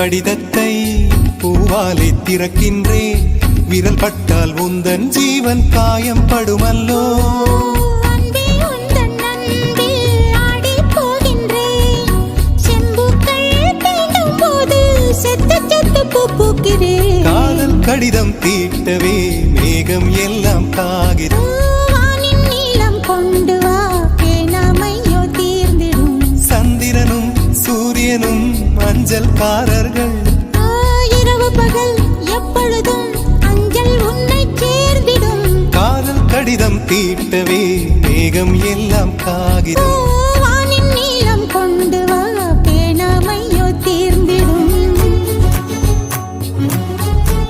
கடிதத்தை பூவாலை திறக்கின்றேன். விரல் பட்டால் உந்தன் ஜீவன் காயம் படுமல்லோ. காதல் கடிதம் தீட்டவே மேகம் எல்லாம் காகிறது. கொண்டு வா பேனாமையோ தீர்ந்திடும். சந்திரனும் சூரியனும் அஞ்சல்காரர்கள். இரவு பகல் எப்பொழுதும் அஞ்சல் உன்னை சேர்ந்திடும். காதல் கடிதம் தீட்டவே மேகம் எல்லாம் காகிறது.